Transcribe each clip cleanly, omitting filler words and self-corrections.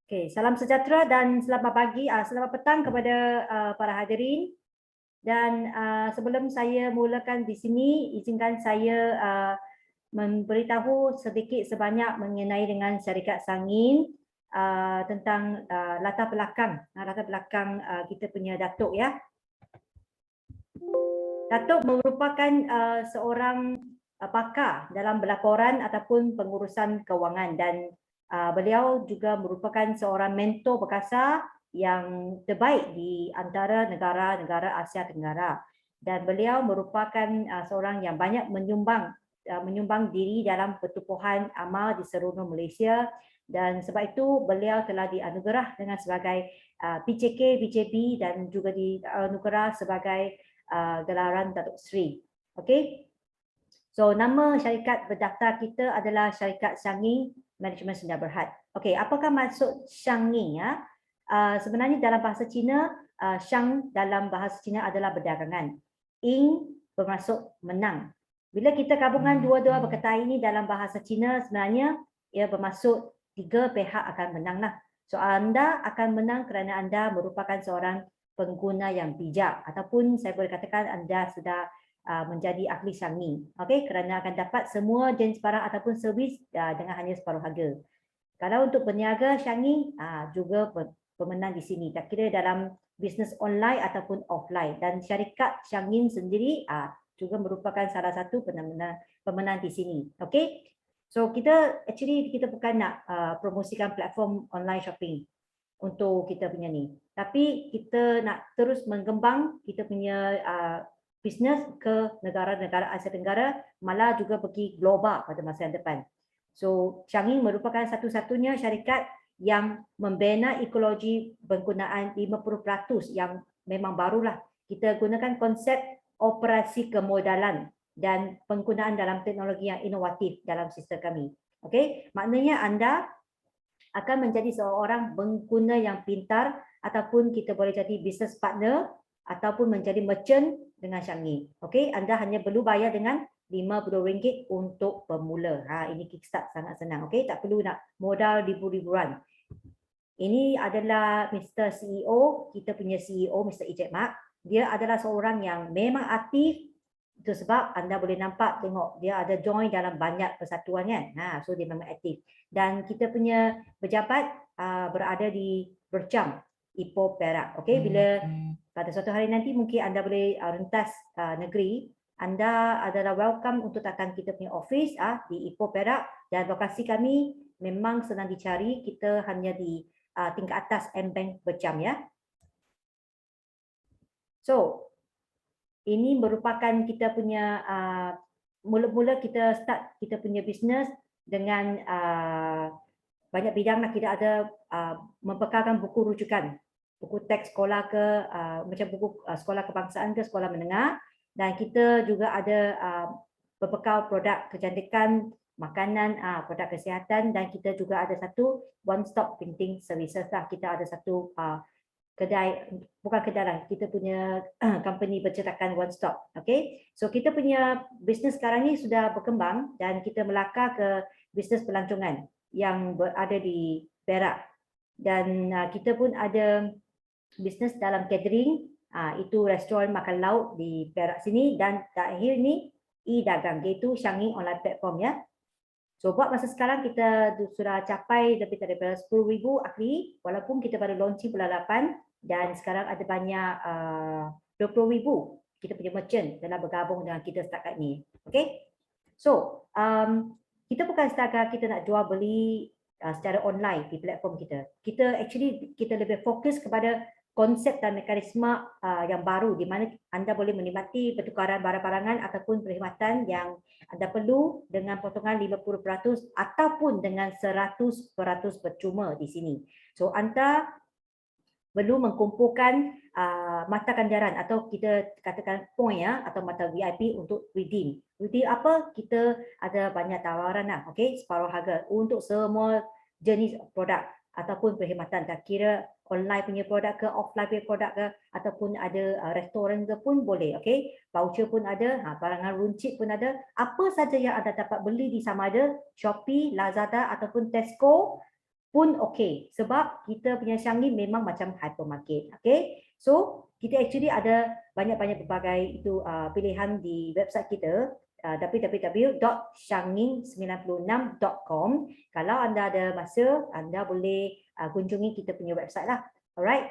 Okey, salam sejahtera dan selamat pagi, selamat petang kepada para hadirin. Dan sebelum saya mulakan di sini, izinkan saya memberitahu sedikit sebanyak mengenai dengan syarikat Sangin, tentang latar belakang kita punya Datuk ya. Datuk merupakan seorang pakar dalam pelaporan ataupun pengurusan kewangan, dan beliau juga merupakan seorang mentor perkasa yang terbaik di antara negara-negara Asia Tenggara, dan beliau merupakan seorang yang banyak menyumbang diri dalam pertubuhan amal di seluruh Malaysia, dan sebab itu beliau telah dianugerah dengan sebagai PCK, BJP dan juga dianugerah sebagai gelaran Datuk Seri. Okey. So nama syarikat berdaftar kita adalah Syarikat Shangi Management Sdn Bhd. Okey, apakah maksud Shangi ya? Sebenarnya dalam bahasa Cina, Shang dalam bahasa Cina adalah berdagangan. Ing bermaksud menang. Bila kita gabungan dua-dua perkataan ini dalam bahasa Cina, sebenarnya ia bermaksud tiga pihak akan menanglah. So anda akan menang kerana anda merupakan seorang pengguna yang bijak, ataupun saya boleh katakan anda sudah menjadi ahli Shangi. Okey, kerana akan dapat semua jenis barang ataupun servis dengan hanya separuh harga. Kalau untuk peniaga Shangi juga pemenang di sini, tak kira dalam bisnes online ataupun offline, dan syarikat Shangin sendiri juga merupakan salah satu pemenang di sini. Okey. So kita bukan nak promosikan platform online shopping untuk kita punya ni, tapi kita nak terus menggembang kita punya bisnes ke negara-negara Asia Tenggara, malah juga pergi global pada masa yang depan. So Shangi merupakan satu-satunya syarikat yang membina ekologi penggunaan 50% yang memang barulah. Kita gunakan konsep operasi kemodalan dan penggunaan dalam teknologi yang inovatif dalam sistem kami. Okey, maknanya anda akan menjadi seorang pengguna yang pintar, ataupun kita boleh jadi business partner ataupun menjadi merchant dengan Shangi. Okey, anda hanya perlu bayar dengan RM50 untuk pemula. Ini kickstart sangat senang. Okey, tak perlu nak modal ribu-ribuan. Ini adalah Mr. CEO, kita punya CEO Mr. Ijek Mak. Dia adalah seorang yang memang aktif. Itu sebab anda boleh nampak, tengok dia ada join dalam banyak persatuan kan. So dia memang aktif. Dan kita punya pejabat berada di Bercam, Ipoh, Perak. Okey, bila pada suatu hari nanti mungkin anda boleh rentas negeri, anda adalah welcome untuk datang kita punya office di Ipoh, Perak, dan lokasi kami memang senang dicari. Kita hanya di tingkat atas M-Bank Bercam ya. So ini merupakan kita punya mula-mula kita start kita punya bisnes dengan banyak bidang lah. Kita ada membekalkan buku rujukan, buku teks sekolah ke macam buku sekolah kebangsaan ke sekolah menengah, dan kita juga ada berbekal produk kecantikan, makanan, produk kesihatan, dan kita juga ada satu one stop printing services lah. Kita ada satu kedai, bukan kedai lah, kita punya company bercetakan one stop. Okay, so kita punya bisnes sekarang ni sudah berkembang dan kita melakar ke bisnes pelancongan yang berada di Perak, dan kita pun ada bisnes dalam catering, itu restoran makan laut di Perak sini, dan terakhir ni e-dagang, iaitu Shangi Online Platform ya. So buat masa sekarang kita sudah capai lebih daripada 10,000 ahli, walaupun kita baru launching bulan 8, dan sekarang ada banyak 20,000 kita punya merchant telah bergabung dengan kita setakat ni. Okay, so kita bukan setakat kita nak jual beli secara online di platform kita. Kita lebih fokus kepada konsep dan mekanisme yang baru, di mana anda boleh menikmati pertukaran barang-barangan ataupun perkhidmatan yang anda perlu dengan potongan 50% ataupun dengan 100% percuma di sini. So anda perlu mengumpulkan mata ganjaran atau kita katakan point ya, atau mata VIP untuk redeem. Redeem apa? Kita ada banyak tawaran lah, okey, separuh harga untuk semua jenis produk ataupun perkhidmatan, tak kira online punya produk ke, offline punya produk ke, ataupun ada restoran ke pun boleh. Okey, voucher pun ada, barangan runcit pun ada. Apa saja yang anda dapat beli di sama ada Shopee, Lazada ataupun Tesco, pun okey, sebab kita punya Xiangning memang macam hypermarket. Okay, so kita actually ada banyak-banyak pelbagai itu pilihan di website kita, www.xiangning96.com. Kalau anda ada masa, anda boleh kunjungi kita punya website lah. Alright.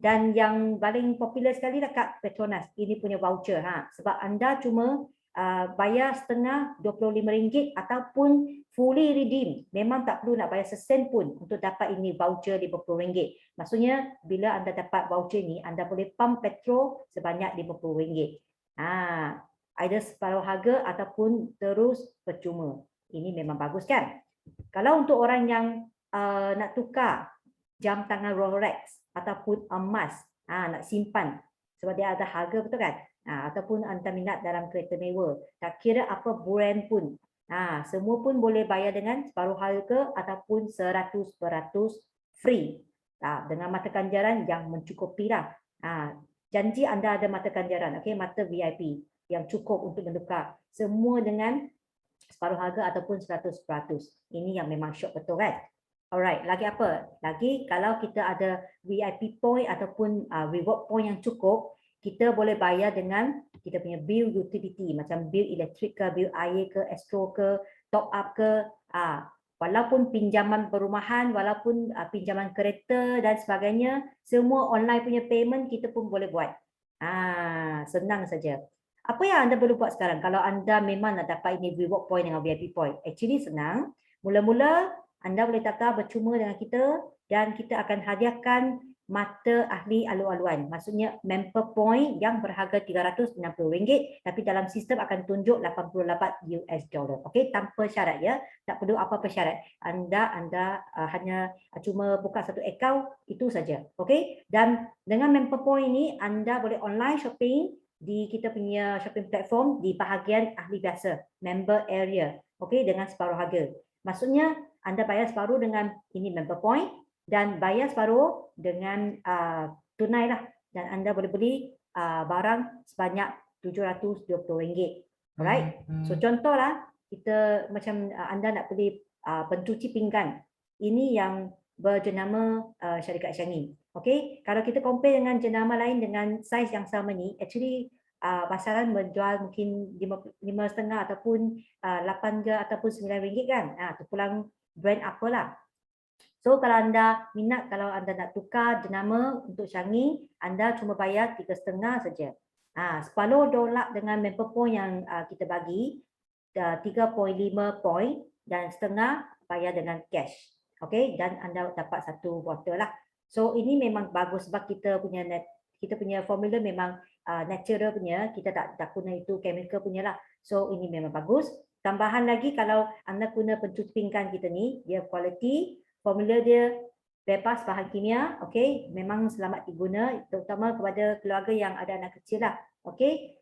Dan yang paling popular sekali lah kat Petronas, ini punya voucher sebab anda cuma bayar setengah RM25 ataupun fully redeem. Memang tak perlu nak bayar sesen pun untuk dapat ini voucher RM50. Maksudnya bila anda dapat voucher ni, anda boleh pump petrol sebanyak RM50. Either separuh harga ataupun terus percuma. Ini memang bagus kan? Kalau untuk orang yang nak tukar jam tangan Rolex ataupun emas, nak simpan sebab dia ada harga, betul kan? Ataupun anda minat dalam kereta mewah, tak kira apa brand pun, semua pun boleh bayar dengan separuh harga ataupun 100% free, dengan mata ganjaran yang mencukupi lah. Janji anda ada mata ganjaran, okay? Mata VIP yang cukup untuk menukar semua dengan separuh harga ataupun 100%. Ini yang memang syok betul kan? Alright, lagi apa? Lagi kalau kita ada VIP point ataupun reward point yang cukup, kita boleh bayar dengan kita punya bill utility, macam bill elektrik ke, bill air ke, Astro ke, top up ke, walaupun pinjaman perumahan, walaupun pinjaman kereta dan sebagainya, semua online punya payment kita pun boleh buat. Senang saja. Apa yang anda perlu buat sekarang kalau anda memang nak dapat ini reward point dengan VIP point? Actually senang. Mula-mula anda boleh daftar bercuma dengan kita dan kita akan hadiahkan mata ahli alu-aluan. Maksudnya member point yang berharga RM360 tapi dalam sistem akan tunjuk $88. Okey, tanpa syarat ya. Tak perlu apa-apa syarat. Anda hanya cuma buka satu akaun itu saja. Okey? Dan dengan member point ini anda boleh online shopping di kita punya shopping platform di bahagian ahli biasa, member area. Okey, dengan separuh harga. Maksudnya anda bayar separuh dengan ini member point dan bayar separuh dengan tunai lah, dan anda boleh beli barang sebanyak RM720. Alright. So contohlah kita macam anda nak beli pencuci pinggan. Ini yang berjenama syarikat Xiangning. Okey, kalau kita compare dengan jenama lain dengan saiz yang sama ni, actually pasaran menjual mungkin 5.5 ataupun 8 ke ataupun RM9 kan. Terpulang brand apalah. So kalau anda minat, kalau anda nak tukar jenama untuk Xiangning, anda cuma bayar 3.5 saja. $10 dengan member point yang kita bagi, 3.5 point dan setengah bayar dengan cash. Okey, dan anda dapat satu botol lah. So ini memang bagus sebab kita punya formula memang natural punya, kita tak guna itu chemical punya lah. So ini memang bagus. Tambahan lagi kalau anda guna pencuci pinggan kita ni, dia quality, formula dia bebas bahan kimia, okey, memang selamat diguna, terutama kepada keluarga yang ada anak kecil lah. Okey.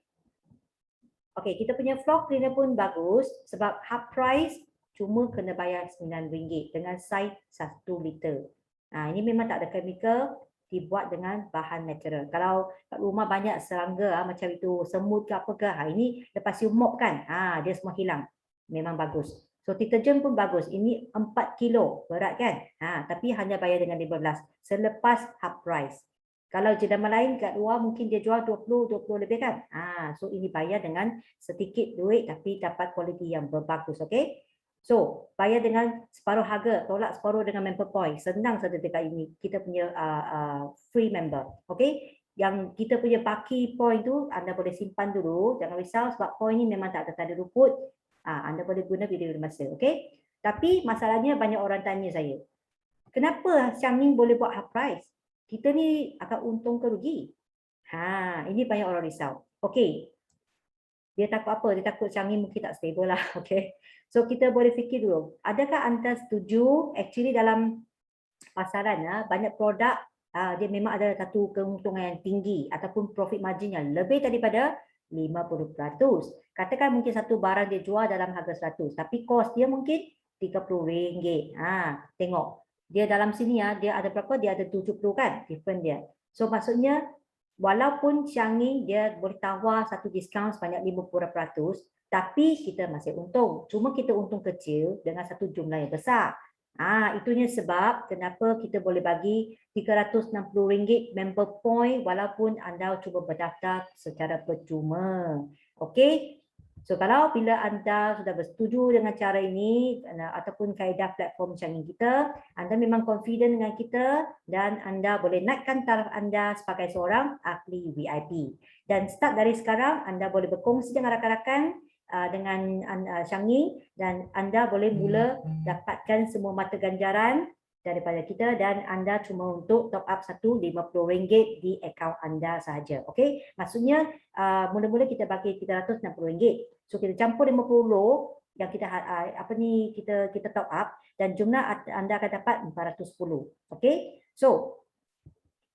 Okey, kita punya floor cleaner pun bagus sebab half price, cuma kena bayar RM9 dengan saiz 1 liter. Ini memang tak ada chemical, dibuat dengan bahan natural. Kalau kat rumah banyak serangga macam itu, semut ke apa ke, ini lepas you mop kan, dia semua hilang. Memang bagus. So deterjen pun bagus. Ini 4 kilo berat kan, tapi hanya bayar dengan 15 selepas half price. Kalau jenama lain kat luar mungkin dia jual 20 lebih kan. So ini bayar dengan sedikit duit tapi dapat kualiti yang berbagus. Okey. So, bayar dengan separuh harga, tolak separuh dengan member point. Senang saja dekat ini. Kita punya free member. Okey. Yang kita punya baki point tu anda boleh simpan dulu, jangan risau sebab point ni memang tak ada tanda luput. Anda boleh guna bila masa. Okey. Tapi masalahnya banyak orang tanya saya, kenapa Xiangning boleh buat half price? Kita ni akan untung ke rugi? Ini banyak orang risau. Okey. Dia takut apa? Dia takut Xiangning mungkin tak stable lah. Okay. So kita boleh fikir dulu. Adakah anda setuju actually dalam pasaran banyak produk dia memang ada satu keuntungan yang tinggi ataupun profit margin yang lebih daripada 50%. Katakan mungkin satu barang dia jual dalam harga 100 tapi kos dia mungkin RM30. Tengok. Dia dalam sini dia ada berapa? Dia ada 70 kan? Different dia. So maksudnya walaupun Xiangning dia boleh tawar satu diskaun sebanyak 50%, tapi kita masih untung. Cuma kita untung kecil dengan satu jumlah yang besar. Itunya sebab kenapa kita boleh bagi RM360 member point walaupun anda cuba berdaftar secara percuma. Okey. So kalau bila anda sudah bersetuju dengan cara ini ataupun kaedah platform Changi kita, anda memang confident dengan kita dan anda boleh naikkan taraf anda sebagai seorang ahli VIP. Dan start dari sekarang anda boleh berkongsi dengan rakan-rakan dengan Changi dan anda boleh mula dapatkan semua mata ganjaran daripada kita dan anda cuma untuk top up RM150 di akaun anda sahaja. Okey, maksudnya mula-mula kita bagi RM360. So kita campur 50 yang kita kita top up dan jumlah anda akan dapat 410. Okey. So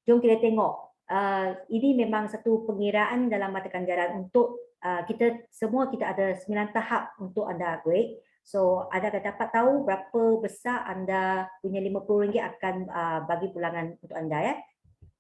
jom kita tengok. Ini memang satu pengiraan dalam mata ganjaran untuk kita semua. Kita ada 9 tahap untuk anda upgrade. So anda akan dapat tahu berapa besar anda punya RM50 akan bagi pulangan untuk anda ya.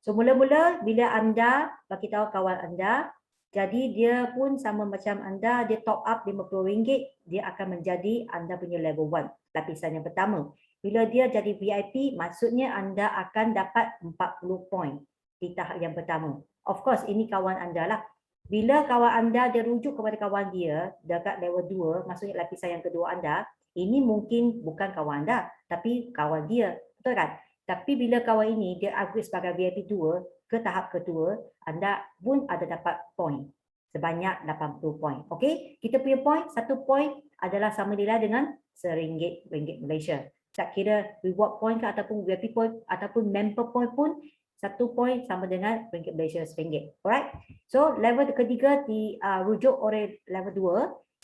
So mula-mula bila anda bagi tahu kawan anda, jadi dia pun sama macam anda, dia top up RM50, dia akan menjadi anda punya level 1, lapisan yang pertama. Bila dia jadi VIP, maksudnya anda akan dapat 40 poin di tahap yang pertama. Of course, ini kawan anda lah. Bila kawan anda dia rujuk kepada kawan dia dekat level 2, maksudnya lapisan yang kedua anda, ini mungkin bukan kawan anda, tapi kawan dia. Betul kan? Tapi bila kawan ini dia upgrade sebagai VIP 2 ke tahap kedua, anda pun ada dapat poin sebanyak 80 poin. Okey, kita punya poin, 1 poin adalah sama nilai dengan RM1 Malaysia. Tak kira reward point ke ataupun VIP point ataupun member point pun, 1 poin sama dengan RM1 Malaysia RM1. Alright. So level ketiga dirujuk oleh level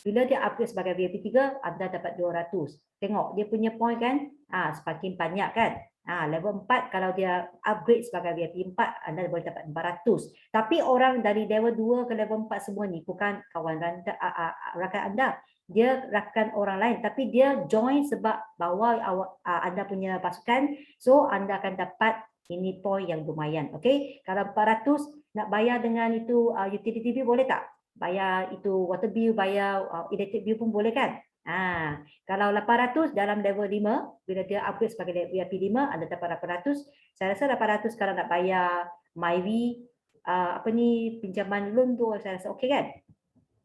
2. Bila dia upgrade sebagai VIP 3, anda dapat 200. Tengok dia punya point kan? Semakin banyak kan? Level 4 kalau dia upgrade sebagai VIP 4, anda boleh dapat 400. Tapi orang dari level 2 ke level 4 semua ni bukan kawan rakan anda. Dia rakan orang lain tapi dia join sebab bawa anda punya pasukan. So anda akan dapat ini poin yang lumayan. Okey, kalau 400 nak bayar dengan itu utility bill boleh tak? Bayar itu water bill, bayar electric bill pun boleh kan? Kalau 800 dalam level 5, bila dia upgrade sebagai VIP 5, anda dapat 800. Saya rasa 800 kalau nak bayar Myvi, pinjaman loan tu saya rasa okey kan?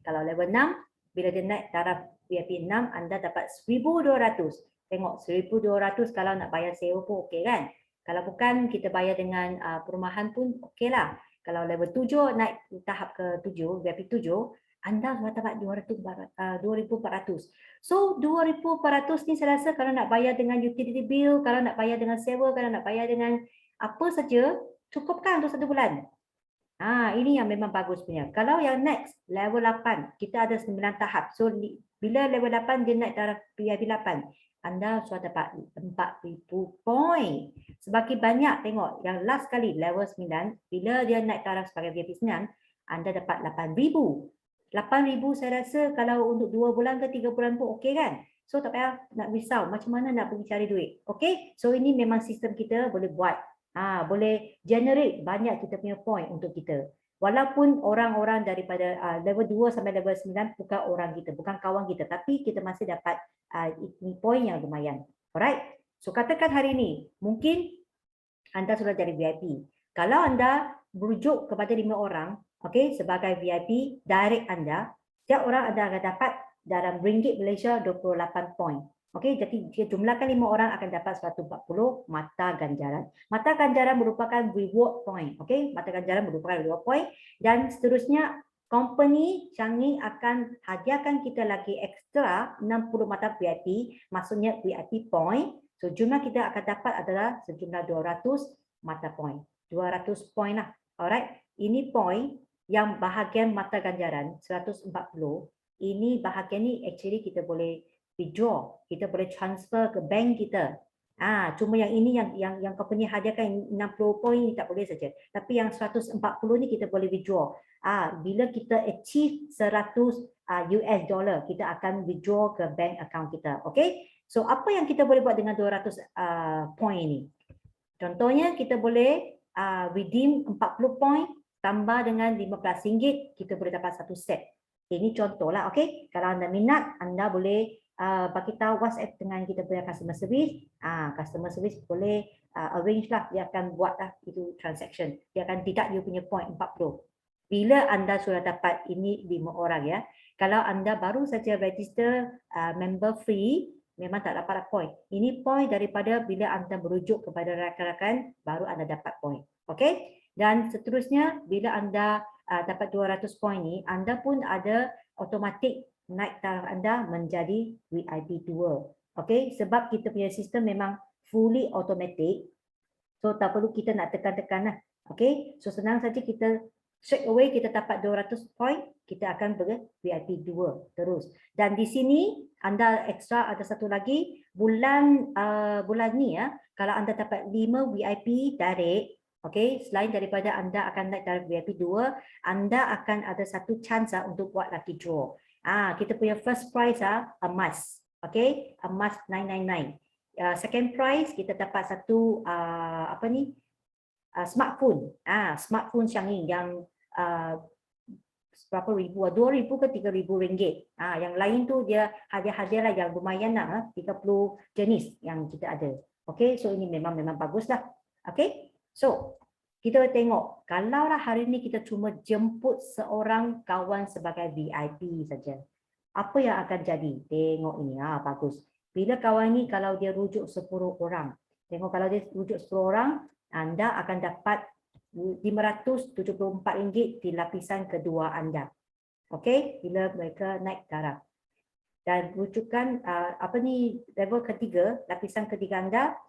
Kalau level 6, bila dia naik taraf VIP 6, anda dapat 1,200. Tengok 1,200 kalau nak bayar sewa pun okey kan? Kalau bukan kita bayar dengan perumahan pun okey lah. Kalau level 7 naik tahap ke 7, VIP 7, anda sudah dapat 2,400. So 2,400 ni saya rasa kalau nak bayar dengan utility bill, kalau nak bayar dengan sewa, kalau nak bayar dengan apa saja, cukup kan untuk 1 bulan? Ini yang memang bagus punya. Kalau yang next, level 8, kita ada 9 tahap. So bila level 8 dia naik taraf VIP 8, anda sudah dapat 4,000 poin. Semakin banyak, tengok yang last kali level 9, bila dia naik taraf sebagai VIP 9, anda dapat 8,000. 8,000 saya rasa kalau untuk 2 bulan ke 3 bulan pun okey kan? So tak payah nak risau macam mana nak pergi cari duit. Okey? So ini memang sistem kita boleh buat. Boleh generate banyak kita punya point untuk kita. Walaupun orang-orang daripada level 2 sampai level 9 bukan orang kita, bukan kawan kita, tapi kita masih dapat point yang lumayan. Alright? So katakan hari ini, mungkin anda sudah jadi VIP. Kalau anda berujuk kepada 5 orang, okey, sebagai VIP direct anda, setiap orang anda akan dapat dalam ringgit Malaysia 28 poin. Okey, jadi jika jumlahkan 5 orang akan dapat 140 mata ganjaran. Mata ganjaran merupakan reward point. Okey, mata ganjaran merupakan reward point dan seterusnya company Changi akan hadiahkan kita lagi ekstra 60 mata VIP, maksudnya VIP point. So jumlah kita akan dapat adalah sejumlah 200 mata point. 200 point lah. Alright, ini point yang bahagian mata ganjaran 140. Ini bahagian ni actually kita boleh withdraw, kita boleh transfer ke bank kita. Cuma yang ini yang company hadiahkan 60 poin ni tak boleh saja. Tapi yang 140 ni kita boleh withdraw. Bila kita achieve 100 US dollar, kita akan withdraw ke bank account kita. Okay? So apa yang kita boleh buat dengan 200 poin ni? Contohnya kita boleh redeem 40 poin tambah dengan RM15, kita boleh dapat 1 set. Ini contoh lah, okey. Kalau anda minat, anda boleh bagi tahu WhatsApp dengan kita punya customer service. Customer service boleh arrange lah, dia akan buat lah itu transaction. Dia akan deduct you punya point 40. Bila anda sudah dapat ini 5 orang ya. Kalau anda baru saja register member free, memang tak dapat point. Ini point daripada bila anda merujuk kepada rakan-rakan, baru anda dapat point. Okey? Dan seterusnya, bila anda dapat 200 point ni, anda pun ada automatik naik taraf anda menjadi VIP 2. Okey? Sebab kita punya sistem memang fully automatic. So tak perlu kita nak tekan-tekan lah. Okey? So senang saja kita straight away kita dapat 200 point, kita akan ber VIP 2 terus. Dan di sini anda extra ada satu lagi bulan ni ya, kalau anda dapat 5 VIP direct, okey, selain daripada anda akan naik taraf VIP 2, anda akan ada satu chance untuk buat lucky draw. Kita punya first prize emas. Okey, emas 999. Second prize kita dapat satu smartphone. Smartphone Xiangyin yang berapa ribu, 2,000 ke 3,000 ringgit. Yang lain tu dia hadiah-hadiah lah yang lumayan lah, 30 jenis yang kita ada. Okey, so ini memang bagus lah. Okey, so kita tengok kalau lah hari ni kita cuma jemput seorang kawan sebagai VIP saja, apa yang akan jadi? Tengok ini, bagus. Bila kawan ni kalau dia rujuk 10 orang, tengok kalau dia rujuk 10 orang, anda akan dapat RM574 di lapisan kedua anda. Okey, bila mereka naik taraf. Dan rujukan level ketiga, lapisan ketiga anda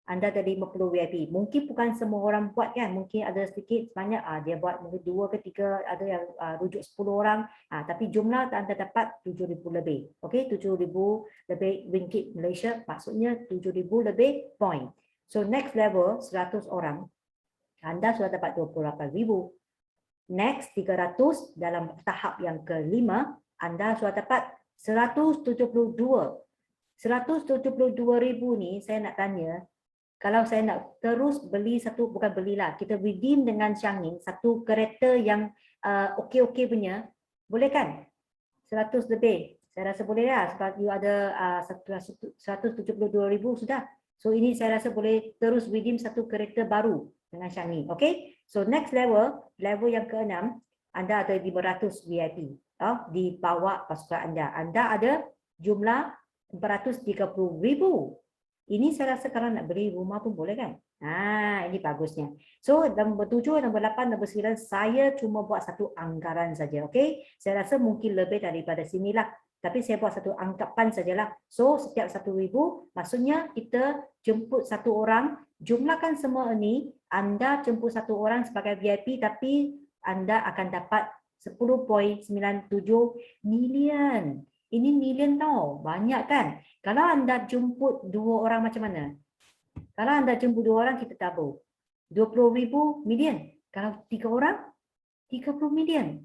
ada 50 VIP. Mungkin bukan semua orang buat kan, mungkin ada sedikit banyak dia buat mungkin 2 ke 3, ada yang rujuk 10 orang, tapi jumlah anda dapat 7,000 lebih. Okey, 7,000 lebih ringgit Malaysia, maksudnya 7,000 lebih point. So next level 100 orang, anda sudah dapat 28,000. Next 300 dalam tahap yang kelima, anda sudah dapat 172. 172,000 ni saya nak tanya, kalau saya nak terus beli satu, bukan belilah, kita redeem dengan Xiangyin satu kereta yang okey-okey punya, boleh kan? 100 lebih. Saya rasa boleh lah sebab you ada 172,000 sudah. So ini saya rasa boleh terus redeem satu kereta baru dengan Xiangyin. Okay, so next level yang ke-6, anda ada 500 VIP di bawah pasukan anda. Anda ada jumlah 430,000. Ini saya rasa kalau nak beli rumah pun boleh kan? Ini bagusnya. So nombor 7, nombor 8, nombor 9 saya cuma buat satu anggaran saja. Okay, saya rasa mungkin lebih daripada sinilah. Tapi saya buat satu anggapan sajalah. So setiap 1,000, maksudnya kita jemput satu orang, jumlahkan semua ini, anda jemput satu orang sebagai VIP, tapi anda akan dapat 10.97 million. Ini million tau, banyak kan? Kalau anda jemput 2 orang macam mana? Kalau anda jemput 2 orang, kita tabur 20,000 million. Kalau 3 orang, 30 million.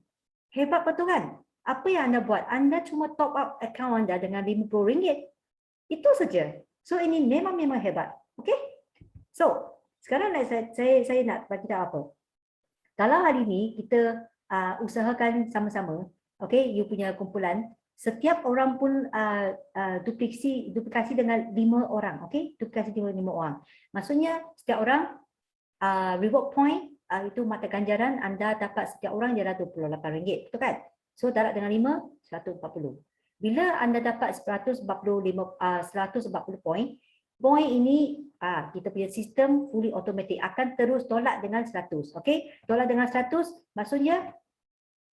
Hebat betul kan? Apa yang anda buat? Anda cuma top up account anda dengan RM50. Itu saja. So ini memang hebat. Okay? So sekarang saya nak bagi tahu apa. Kalau hari ini kita usahakan sama-sama, okay, you punya kumpulan, setiap orang pun duplikasi dengan 5 orang, okay? Duplikasi dengan 5 orang. Maksudnya setiap orang reward point itu mata ganjaran anda dapat setiap orang ialah RM28, betul kan? So darab dengan 5, 140. Bila anda dapat 140 point, point ini kita punya sistem fully automatic akan terus tolak dengan 100. Okey, tolak dengan 100 maksudnya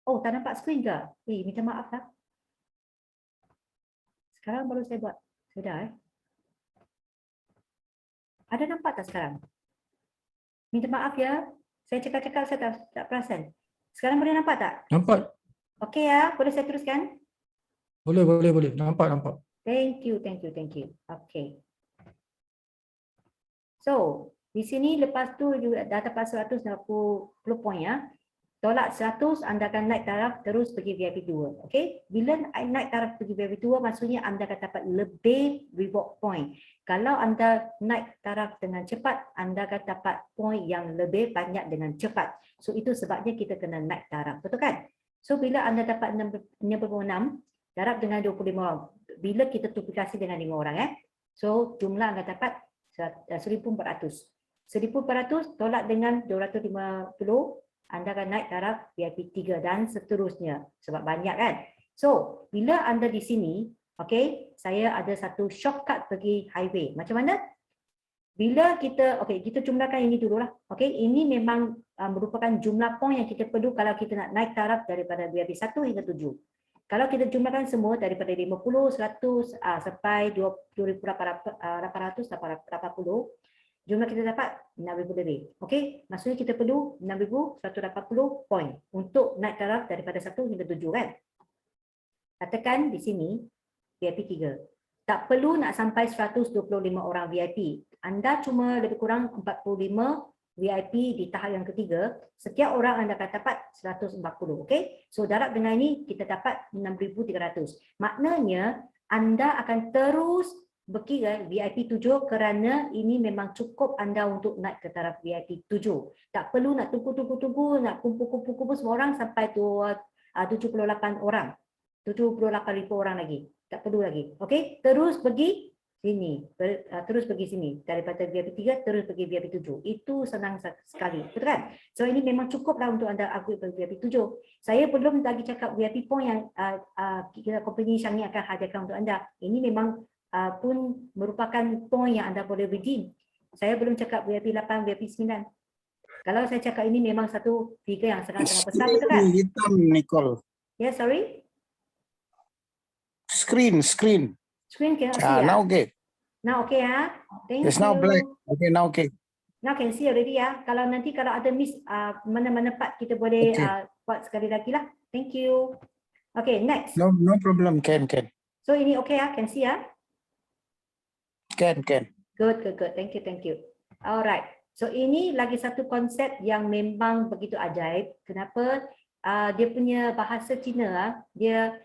tak nampak skrin ke? Minta maaf lah. Sekarang baru saya buat. Sudah Ada nampak tak sekarang? Minta maaf ya. Saya cakap-cakap saya tak perasan. Sekarang boleh nampak tak? Nampak. Okey ya, boleh saya teruskan? Boleh. Nampak. Thank you. Okay. So, di sini lepas tu juga dah dapat 160 poin ya. Tolak 100, anda akan naik taraf terus pergi VIP 2. Okey? Bila naik taraf pergi VIP 2, maksudnya anda akan dapat lebih reward point. Kalau anda naik taraf dengan cepat, anda akan dapat point yang lebih banyak dengan cepat. So, itu sebabnya kita kena naik taraf. Betul kan? So bila anda dapat 66, darab dengan 25 orang. Bila kita duplikasi dengan 5 orang So jumlah anda dapat 1,400. 1,400 tolak dengan 250, anda akan naik darab VIP 3 dan seterusnya sebab banyak kan. So bila anda di sini, okey, saya ada satu shortcut pergi highway. Macam mana? Bila kita, kita jumlahkan ini dululah. Okey, ini memang merupakan jumlah poin yang kita perlu kalau kita nak naik taraf daripada VIP 1 hingga 7. Kalau kita jumlahkan semua daripada 50, 100 sampai 2,880, jumlah kita dapat 6,000 lebih. Okey, maksudnya kita perlu 6,180 poin untuk naik taraf daripada 1 hingga 7 kan. Katakan di sini VIP 3. Tak perlu nak sampai 125 orang VIP. Anda cuma lebih kurang 45 VIP di tahap yang ketiga. Setiap orang anda akan dapat 140. Okey? So darab dengan ini kita dapat 6,300. Maknanya anda akan terus berkira VIP 7 kerana ini memang cukup anda untuk naik ke taraf VIP 7. Tak perlu nak tunggu, nak kumpul semua orang sampai 78 orang. 78,000 orang lagi. Tak perlu lagi. Okey, terus pergi sini. Terus pergi sini. Daripada VIP 3 terus pergi VIP 7. Itu senang sekali. Betul kan? So ini memang cukuplah untuk anda upgrade ke VIP 7. Saya belum lagi cakap VIP point yang company Shangni akan hadirkan untuk anda. Ini memang pun merupakan point yang anda boleh redeem. Saya belum cakap VIP 8, VIP 9. Kalau saya cakap ini memang satu figure yang sangat-sangat besar. Betul kan? Hitam, Nicole. Yeah, sorry? Screen. Screen cannot see. Now okay. Now okay Thank It's you. now black. Okay, now okay. Now can see already Kalau nanti ada miss mana-mana part kita boleh Okay. buat sekali lagi lah. Thank you. Okay, next. No problem. Can. So ini okay Can see Can. Good. Thank you. Alright. So ini lagi satu konsep yang memang begitu ajaib. Kenapa? Dia punya bahasa Cina dia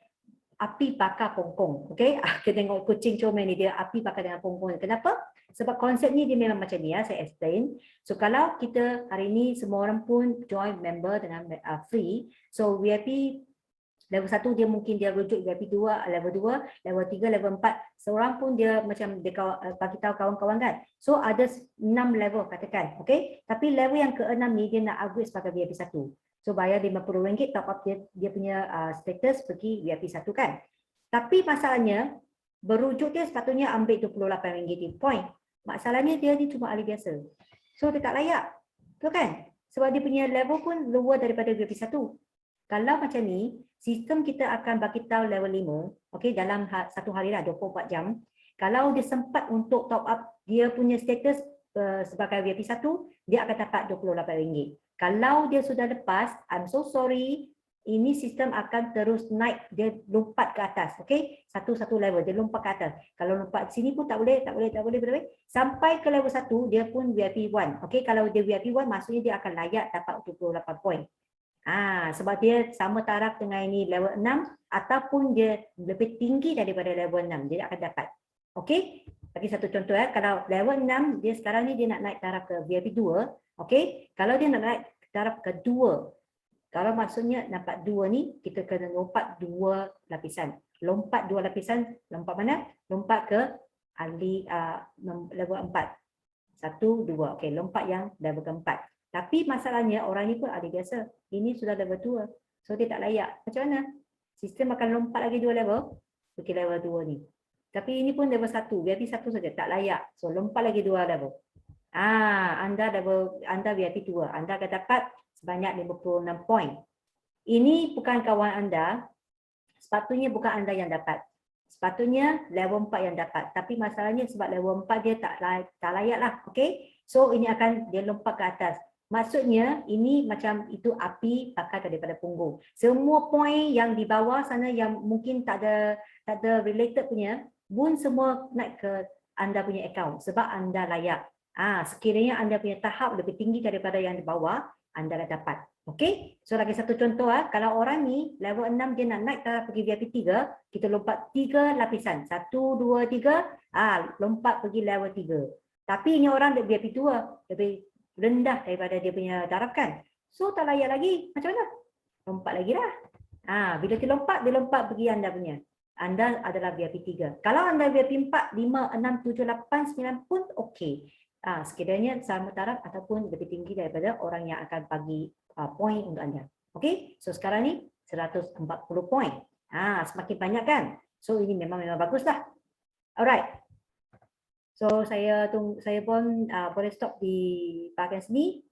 api bakar pongpong. Okey, kita tengok kucing comel ni dia api bakar dengan pongpong. Kenapa? Sebab konsep ni dia memang macam ni saya explain. So kalau kita hari ni semua orang pun join member dengan free. So VIP level 1 dia mungkin dia rujuk VIP 2, level 2, level 3, level 4. Seorang pun dia macam dia bagi tahu kawan-kawan kan. So ada 6 level katakan. Okey, tapi level yang ke-6 ni dia nak upgrade sebagai VIP 1. So bayar RM50 top up dia punya status pergi VIP 1 kan. Tapi masalahnya berujuk dia sepatutnya ambil RM28 di point. Masalahnya dia ni cuma ahli biasa. So dia tak layak. Betul kan? Sebab dia punya level pun lower daripada VIP 1. Kalau macam ni, sistem kita akan bagi tahu level 5, okey, dalam satu hari lah 24 jam. Kalau dia sempat untuk top up dia punya status sebagai VIP 1, dia akan dapat RM28. Kalau dia sudah lepas, I'm so sorry, ini sistem akan terus naik, dia lompat ke atas, okey? Satu-satu level, dia lompat ke atas. Kalau lompat sini pun tak boleh. Sampai ke level 1, dia pun VIP 1. Okey, kalau dia VIP 1, maksudnya dia akan layak dapat 28 poin. Sebab dia sama taraf dengan ini level 6 ataupun dia lebih tinggi daripada level 6, dia akan dapat. Okey? Bagi satu contoh kalau level 6 dia sekarang ni dia nak naik taraf ke VIP 2, okey? Kalau dia nak naik taraf kedua, kalau maksudnya dapat 2 ni, kita kena lompat 2 lapisan. Lompat 2 lapisan, lompat mana? Lompat ke ahli level 4. 1, 2. Okey, lompat yang level keempat. Tapi masalahnya orang ni pun ahli biasa. Ini sudah level 2. So dia tak layak. Macam mana? Sistem akan lompat lagi 2 level pergi level 2 ni. Tapi ini pun level 1, VIP 1 saja tak layak. So lompat lagi 2 level. Anda VIP 2, anda akan dapat sebanyak 56 poin. Ini bukan kawan anda, sepatutnya bukan anda yang dapat. Sepatutnya level 4 yang dapat. Tapi masalahnya sebab level 4 dia tak layak lah. Okay? So ini akan dia lompat ke atas. Maksudnya ini macam itu api bakar daripada punggung. Semua poin yang di bawah sana yang mungkin tak ada related punya, pun semua naik ke anda punya account sebab anda layak. Sekiranya anda punya tahap lebih tinggi daripada yang di bawah, anda dah dapat. Okey? So lagi satu contoh kalau orang ni level 6 dia nak naik taraf pergi VIP 3, kita lompat 3 lapisan. 1, 2, 3, lompat pergi level 3. Tapi ini orang VIP 2, lebih rendah daripada dia punya taraf kan. So tak layak lagi. Macam mana? Lompat lagi lah. Bila dia lompat pergi anda punya. Anda adalah VIP 3. Kalau anda VIP 4, 5, 6, 7, 8, 9 pun okey. Sekiranya sama taraf ataupun lebih tinggi daripada orang yang akan bagi poin untuk anda. Okey, so sekarang ni 140 poin. Semakin banyak kan? So ini memang baguslah. Alright. So saya pun boleh stop di bahagian sini.